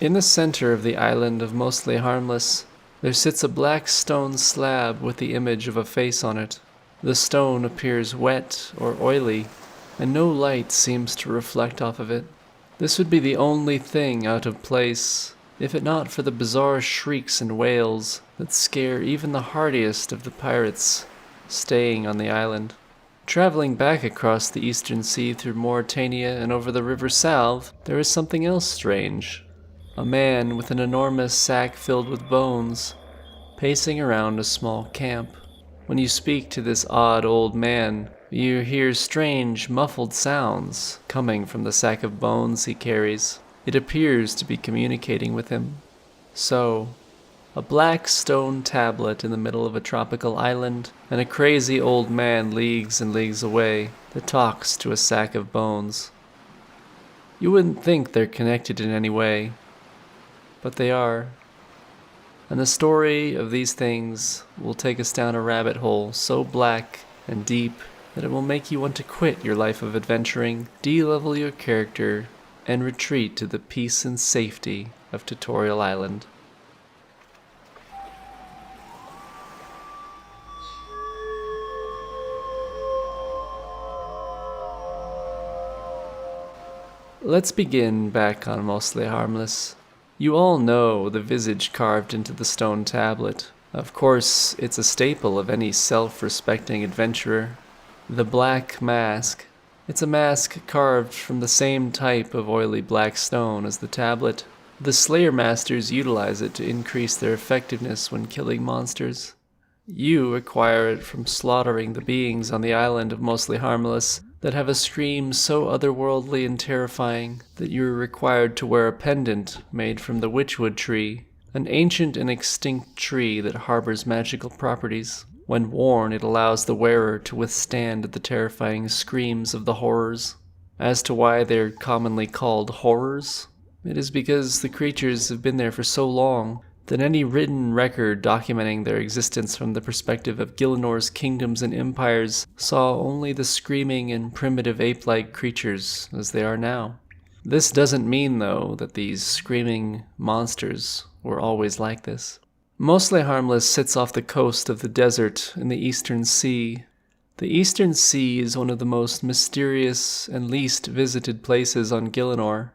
In the center of the island of Mostly Harmless, there sits a black stone slab with the image of a face on it. The stone appears wet or oily, and no light seems to reflect off of it. This would be the only thing out of place, if it not for the bizarre shrieks and wails that scare even the hardiest of the pirates staying on the island. Traveling back across the eastern sea through Mauritania and over the River Salve, there is something else strange. A man with an enormous sack filled with bones, pacing around a small camp. When you speak to this odd old man, you hear strange, muffled sounds coming from the sack of bones he carries. It appears to be communicating with him. So, a black stone tablet in the middle of a tropical island, and a crazy old man leagues and leagues away that talks to a sack of bones. You wouldn't think they're connected in any way, but they are. And the story of these things will take us down a rabbit hole so black and deep that it will make you want to quit your life of adventuring, de-level your character, and retreat to the peace and safety of Tutorial Island. Let's begin back on Mostly Harmless. You all know the visage carved into the stone tablet. Of course, it's a staple of any self-respecting adventurer. The Black Mask. It's a mask carved from the same type of oily black stone as the tablet. The Slayer Masters utilize it to increase their effectiveness when killing monsters. You acquire it from slaughtering the beings on the island of Mostly Harmless that have a scream so otherworldly and terrifying that you are required to wear a pendant made from the witchwood tree, an ancient and extinct tree that harbors magical properties. When worn, it allows the wearer to withstand the terrifying screams of the horrors. As to why they're commonly called horrors, it is because the creatures have been there for so long that any written record documenting their existence from the perspective of Gilinor's kingdoms and empires saw only the screaming and primitive ape-like creatures as they are now. This doesn't mean, though, that these screaming monsters were always like this. Mostly Harmless sits off the coast of the desert in the Eastern Sea. The Eastern Sea is one of the most mysterious and least visited places on Gilinor.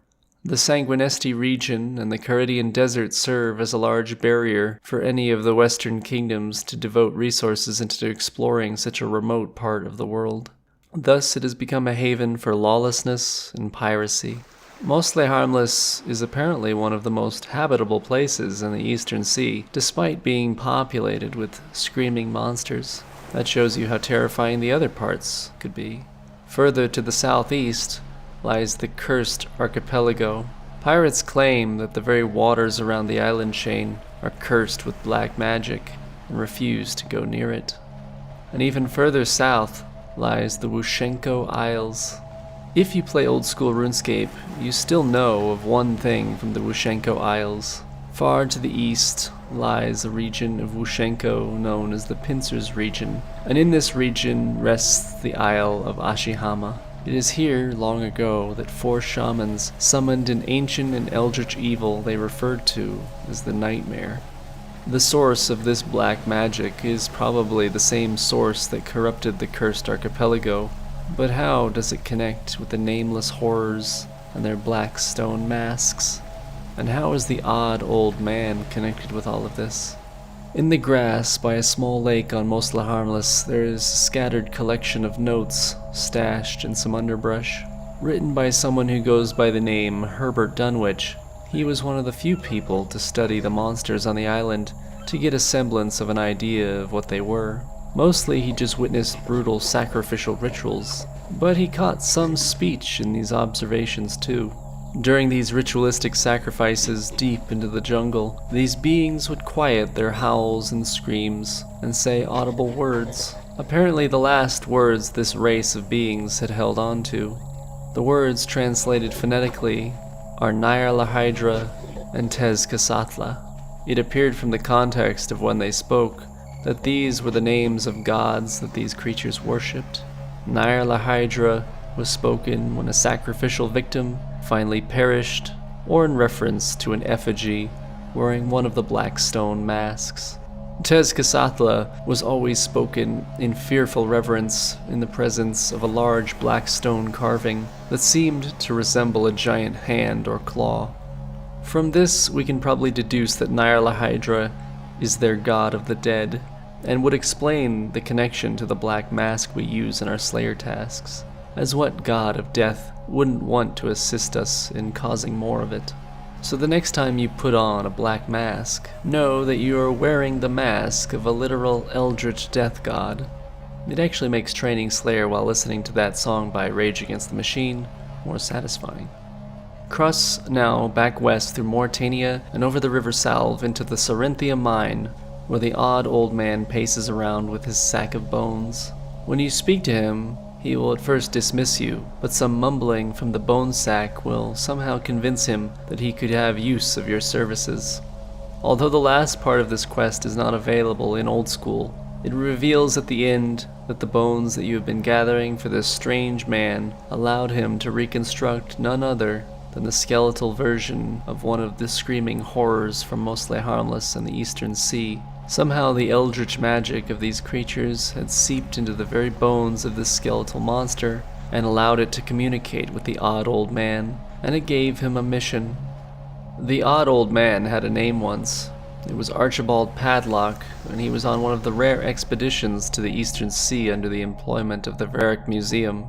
The Sanguinesti region and the Caridian Desert serve as a large barrier for any of the Western kingdoms to devote resources into exploring such a remote part of the world. Thus, it has become a haven for lawlessness and piracy. Mostly Harmless is apparently one of the most habitable places in the Eastern Sea, despite being populated with screaming monsters. That shows you how terrifying the other parts could be. Further to the southeast lies the Cursed Archipelago. Pirates claim that the very waters around the island chain are cursed with black magic and refuse to go near it. And even further south lies the Wushenko Isles. If you play old school Runescape, you still know of one thing from the Wushenko Isles. Far to the east lies a region of Wushenko known as the Pincers region, and in this region rests the Isle of Ashihama. It is here, long ago, that 4 shamans summoned an ancient and eldritch evil they referred to as the Nightmare. The source of this black magic is probably the same source that corrupted the Cursed Archipelago, but how does it connect with the nameless horrors and their black stone masks? And how is the odd old man connected with all of this? In the grass by a small lake on Mostly Harmless, there is a scattered collection of notes stashed in some underbrush, written by someone who goes by the name Herbert Dunwich. He was one of the few people to study the monsters on the island to get a semblance of an idea of what they were. Mostly he just witnessed brutal sacrificial rituals, but he caught some speech in these observations too. During these ritualistic sacrifices deep into the jungle, these beings would quiet their howls and screams and say audible words. Apparently the last words this race of beings had held on to. The words translated phonetically are Nair Lahydra and Tezcatlipoca. It appeared from the context of when they spoke that these were the names of gods that these creatures worshipped. Nair Lahydra was spoken when a sacrificial victim finally perished or in reference to an effigy wearing one of the black stone masks. Tezcatlipoca was always spoken in fearful reverence in the presence of a large black stone carving that seemed to resemble a giant hand or claw. From this, we can probably deduce that Nyarla Hydra is their god of the dead, and would explain the connection to the black mask we use in our Slayer tasks, as what god of death wouldn't want to assist us in causing more of it. So the next time you put on a black mask, know that you are wearing the mask of a literal eldritch death god. It actually makes training Slayer while listening to that song by Rage Against the Machine more satisfying. Cross now back west through Mauritania and over the River Salve into the Sarenthia mine, where the odd old man paces around with his sack of bones. When you speak to him, he will at first dismiss you, but some mumbling from the bone sack will somehow convince him that he could have use of your services. Although the last part of this quest is not available in Old School, it reveals at the end that the bones that you have been gathering for this strange man allowed him to reconstruct none other than the skeletal version of one of the screaming horrors from Mostly Harmless and the Eastern Sea. Somehow the eldritch magic of these creatures had seeped into the very bones of this skeletal monster and allowed it to communicate with the odd old man, and it gave him a mission. The odd old man had a name once. It was Archibald Padlock, and he was on one of the rare expeditions to the Eastern Sea under the employment of the Varick Museum.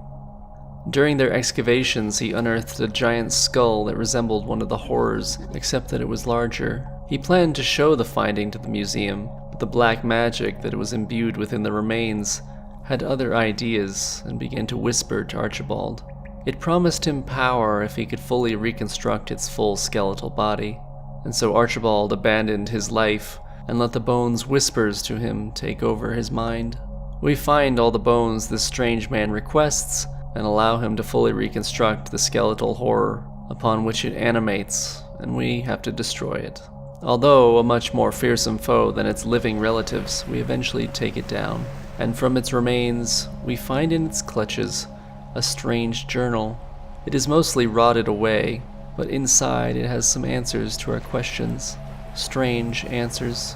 During their excavations, he unearthed a giant skull that resembled one of the horrors, except that it was larger. He planned to show the finding to the museum, but the black magic that was imbued within the remains had other ideas and began to whisper to Archibald. It promised him power if he could fully reconstruct its full skeletal body, and so Archibald abandoned his life and let the bones' whispers to him take over his mind. We find all the bones this strange man requests and allow him to fully reconstruct the skeletal horror upon which it animates, and we have to destroy it. Although a much more fearsome foe than its living relatives, we eventually take it down, and from its remains, we find in its clutches a strange journal. It is mostly rotted away, but inside it has some answers to our questions. Strange answers.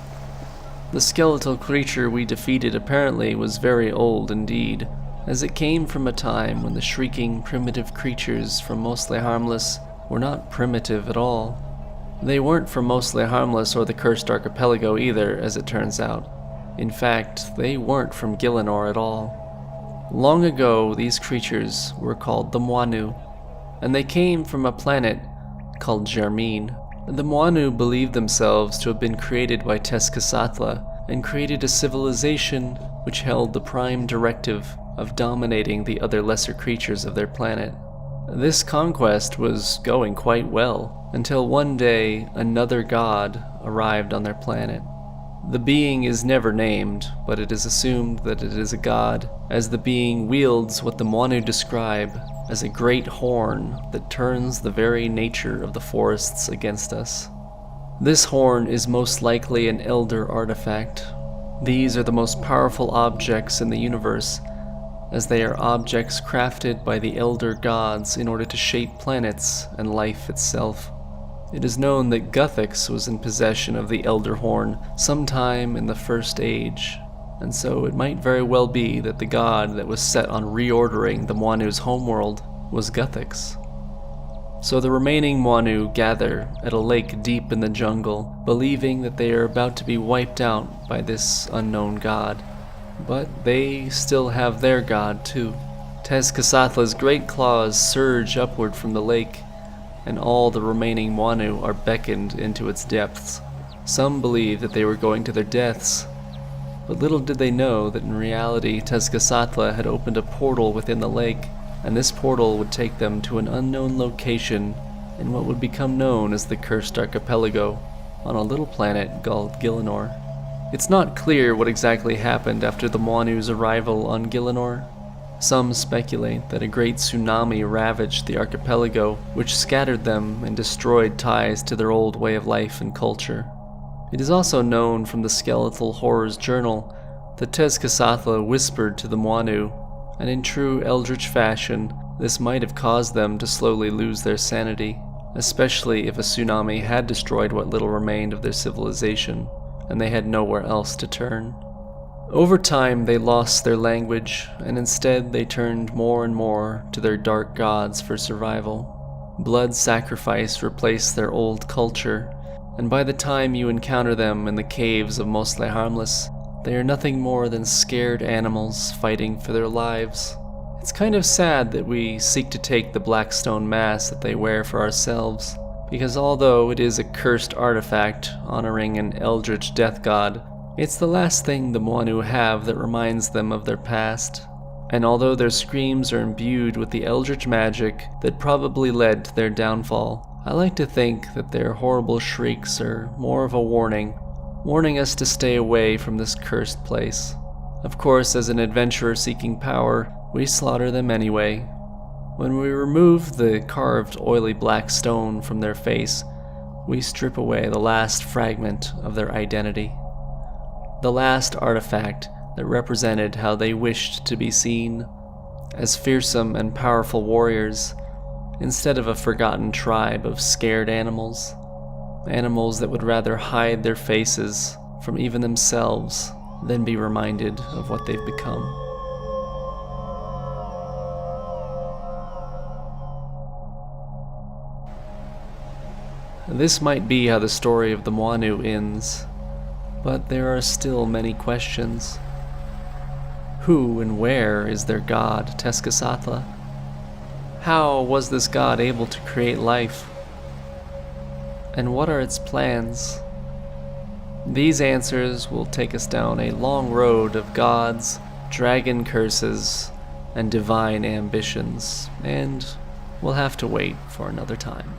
The skeletal creature we defeated apparently was very old indeed, as it came from a time when the shrieking primitive creatures from Mostly Harmless were not primitive at all. They weren't from Mostly Harmless or the Cursed Archipelago either, as it turns out. In fact, they weren't from Gielinor at all. Long ago, these creatures were called the Moanu, and they came from a planet called Germine. The Moanu believed themselves to have been created by Tezcatlipoca and created a civilization which held the prime directive of dominating the other lesser creatures of their planet. This conquest was going quite well, until one day another god arrived on their planet. The being is never named, but it is assumed that it is a god, as the being wields what the Moanu describe as a great horn that turns the very nature of the forests against us. This horn is most likely an elder artifact. These are the most powerful objects in the universe, as they are objects crafted by the elder gods in order to shape planets and life itself. It is known that Guthix was in possession of the Elder Horn sometime in the First Age, and so it might very well be that the god that was set on reordering the Moanu's homeworld was Guthix. So the remaining Moanu gather at a lake deep in the jungle, believing that they are about to be wiped out by this unknown god. But they still have their god too. Tezcatlipoca's great claws surge upward from the lake, and all the remaining Moanu are beckoned into its depths. Some believe that they were going to their deaths, but little did they know that in reality Tezcatlipoca had opened a portal within the lake, and this portal would take them to an unknown location in what would become known as the Cursed Archipelago, on a little planet called Gielinor. It's not clear what exactly happened after the Moanu's arrival on Gielinor. Some speculate that a great tsunami ravaged the archipelago, which scattered them and destroyed ties to their old way of life and culture. It is also known from the Skeletal Horrors Journal that Tezcatlipoca whispered to the Moanu, and in true eldritch fashion, this might have caused them to slowly lose their sanity. especially if a tsunami had destroyed what little remained of their civilization, and they had nowhere else to turn. Over time, they lost their language, and instead they turned more and more to their dark gods for survival. Blood sacrifice replaced their old culture, and by the time you encounter them in the caves of Mostly Harmless, they are nothing more than scared animals fighting for their lives. It's kind of sad that we seek to take the black stone mask that they wear for ourselves, because although it is a cursed artifact honoring an eldritch death god, it's the last thing the Moanu have that reminds them of their past. And although their screams are imbued with the eldritch magic that probably led to their downfall, I like to think that their horrible shrieks are more of a warning us to stay away from this cursed place. Of course, as an adventurer seeking power, we slaughter them anyway. When we remove the carved oily black stone from their face, we strip away the last fragment of their identity. The last artifact that represented how they wished to be seen, as fearsome and powerful warriors, instead of a forgotten tribe of scared animals. Animals that would rather hide their faces from even themselves than be reminded of what they've become. This might be how the story of the Moanu ends, but there are still many questions. Who and where is their god, Tezcatlipoca? How was this god able to create life? And what are its plans? These answers will take us down a long road of gods, dragon curses, and divine ambitions, and we'll have to wait for another time.